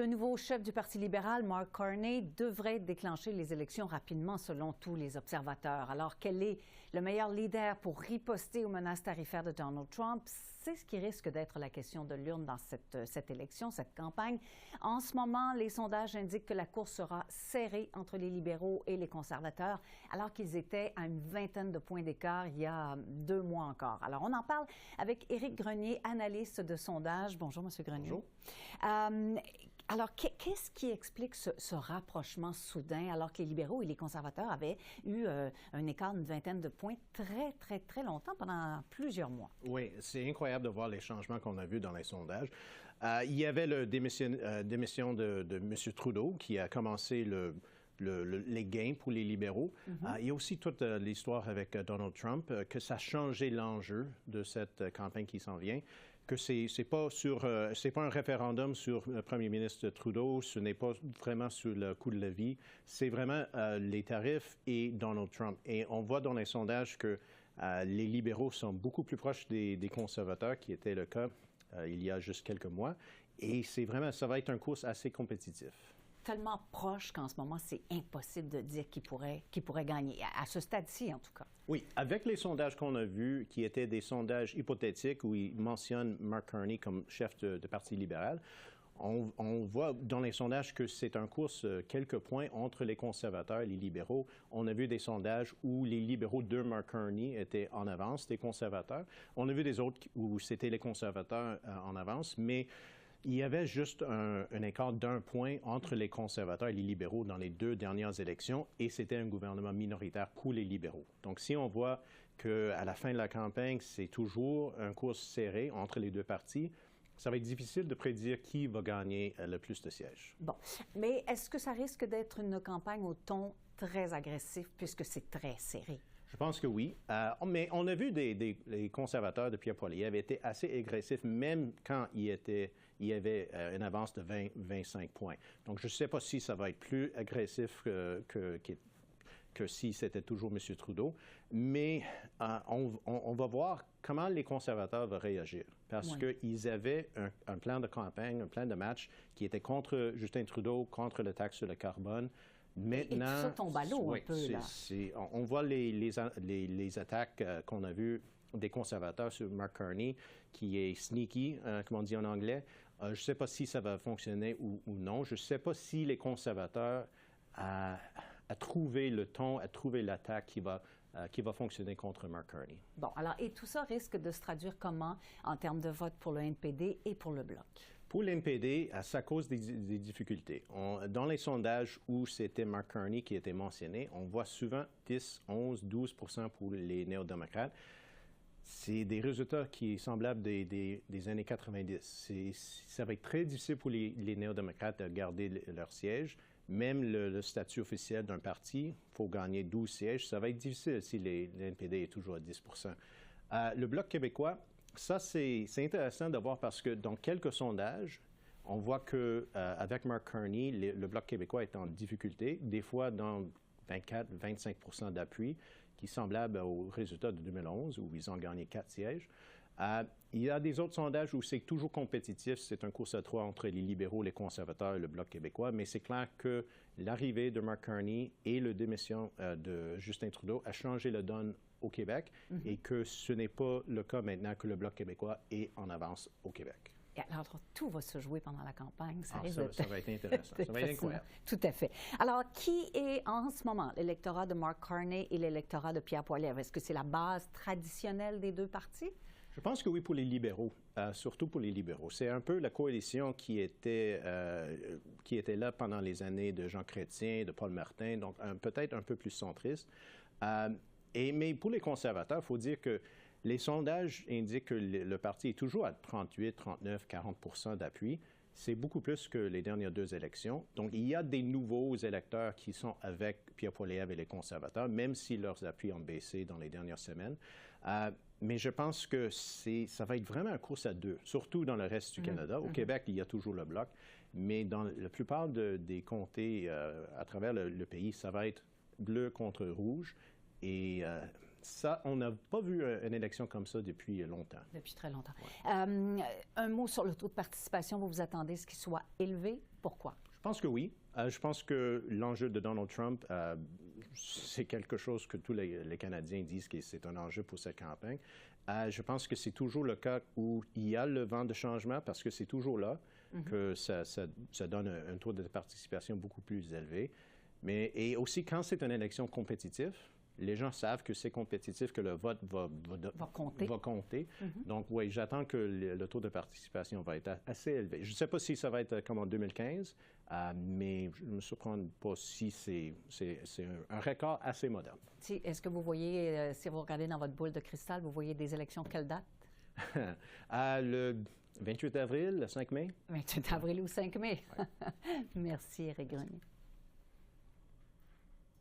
Le nouveau chef du Parti libéral, Mark Carney, devrait déclencher les élections rapidement selon tous les observateurs. Alors, quel est le meilleur leader pour riposter aux menaces tarifaires de Donald Trump? C'est ce qui risque d'être la question de l'urne dans cette élection, cette campagne. En ce moment, les sondages indiquent que la course sera serrée entre les libéraux et les conservateurs, alors qu'ils étaient à une vingtaine de points d'écart il y a 2 mois encore. Alors, on en parle avec Éric Grenier, analyste de sondage. Bonjour, M. Grenier. Bonjour. Alors, qu'est-ce qui explique ce rapprochement soudain alors que les libéraux et les conservateurs avaient eu un écart d'une vingtaine de points très longtemps, pendant plusieurs mois? Oui, c'est incroyable de voir les changements qu'on a vus dans les sondages. Il y avait la démission de M. Trudeau qui a commencé les gains pour les libéraux. Il y a aussi toute l'histoire avec Donald Trump, que ça a changé l'enjeu de cette campagne qui s'en vient, que c'est pas un référendum sur le premier ministre Trudeau, ce n'est pas vraiment sur le coût de la vie, c'est vraiment les tarifs et Donald Trump. Et on voit dans les sondages que les libéraux sont beaucoup plus proches des conservateurs, qui était le cas il y a juste quelques mois. Et ça va être un course assez compétitif. Tellement proche qu'en ce moment, c'est impossible de dire qui pourrait gagner, à ce stade-ci en tout cas. Oui, avec les sondages qu'on a vus, qui étaient des sondages hypothétiques où ils mentionnent Mark Carney comme chef de Parti libéral, on voit dans les sondages que c'est un course quelques points entre les conservateurs et les libéraux. On a vu des sondages où les libéraux de Mark Carney étaient en avance des conservateurs. On a vu des autres où c'était les conservateurs en avance, mais il y avait juste un écart d'1 point entre les conservateurs et les libéraux dans les 2 dernières élections, et c'était un gouvernement minoritaire pour les libéraux. Donc, si on voit qu'à la fin de la campagne, c'est toujours un course serré entre les 2 partis, ça va être difficile de prédire qui va gagner le plus de sièges. Bon, mais est-ce que ça risque d'être une campagne au ton très agressif puisque c'est très serré? Je pense que oui. Mais on a vu les conservateurs de Pierre Poilievre étaient assez agressifs, même quand il y avait une avance de 20-25 points. Donc, je ne sais pas si ça va être plus agressif que si c'était toujours M. Trudeau. Mais on va voir comment les conservateurs vont réagir. Parce qu'ils avaient un plan de campagne, un plan de match qui était contre Justin Trudeau, contre la taxe sur le carbone. Maintenant, et tout ça tombe à l'eau un peu, là. On voit les attaques qu'on a vues des conservateurs sur Mark Carney, qui est sneaky, comme on dit en anglais. Je ne sais pas si ça va fonctionner ou non. Je ne sais pas si les conservateurs a trouvé le ton, a trouvé l'attaque qui va fonctionner contre Mark Carney. Bon, alors, et tout ça risque de se traduire comment en termes de vote pour le NPD et pour le Bloc? Pour l'NPD, ça cause des difficultés. Dans les sondages où c'était Mark Carney qui était mentionné, on voit souvent 10, 11, 12 % pour les néo-démocrates. C'est des résultats qui sont semblables des années 90. Ça va être très difficile pour les néo-démocrates de garder leur siège. Même le statut officiel d'un parti, il faut gagner 12 sièges. Ça va être difficile si l'NPD est toujours à 10 %. Le Bloc québécois, ça, c'est intéressant de voir parce que dans quelques sondages, on voit qu'avec Mark Carney, le Bloc québécois est en difficulté, des fois dans 24-25 % d'appui, qui est semblable au résultat de 2011, où ils ont gagné 4 sièges. Il y a des autres sondages où c'est toujours compétitif, c'est un course à 3 entre les libéraux, les conservateurs et le Bloc québécois, mais c'est clair que l'arrivée de Mark Carney et la démission de Justin Trudeau a changé la donne au Québec et que ce n'est pas le cas maintenant que le Bloc québécois est en avance au Québec. Et alors, tout va se jouer pendant la campagne. Ça va être intéressant. Ça va être incroyable. Tout à fait. Alors, qui est en ce moment l'électorat de Mark Carney et l'électorat de Pierre Poilievre? Est-ce que c'est la base traditionnelle des 2 partis? Je pense que oui, pour les libéraux, surtout pour les libéraux. C'est un peu la coalition qui était là pendant les années de Jean Chrétien, de Paul Martin, donc peut-être un peu plus centriste. Mais pour les conservateurs, il faut dire que les sondages indiquent que le parti est toujours à 38, 39, 40 % d'appui. C'est beaucoup plus que les dernières 2 élections. Donc, il y a des nouveaux électeurs qui sont avec Pierre Poilievre et les conservateurs, même si leurs appuis ont baissé dans les dernières semaines. Mais je pense que ça va être vraiment une course à 2, surtout dans le reste du Canada. Au Québec, il y a toujours le Bloc, mais dans la plupart des comtés à travers le pays, ça va être bleu contre rouge. Et Ça, on n'a pas vu une élection comme ça depuis longtemps. Depuis très longtemps. Un mot sur le taux de participation. Vous vous attendez à ce qu'il soit élevé. Pourquoi? Je pense que oui. Je pense que l'enjeu de Donald Trump, c'est quelque chose que tous les Canadiens disent que c'est un enjeu pour cette campagne. Je pense que c'est toujours le cas où il y a le vent de changement parce que c'est toujours là que ça donne un taux de participation beaucoup plus élevé. Et aussi, quand c'est une élection compétitive, les gens savent que c'est compétitif, que le vote va compter. Donc, oui, j'attends que le taux de participation va être assez élevé. Je ne sais pas si ça va être comme en 2015, mais je ne me surprends pas si c'est un record assez moderne. Est-ce que vous voyez, si vous regardez dans votre boule de cristal, vous voyez des élections quelle date? Le 28 avril, le 5 mai. 28 avril ou 5 mai. Ouais. Merci, Éric Grenier.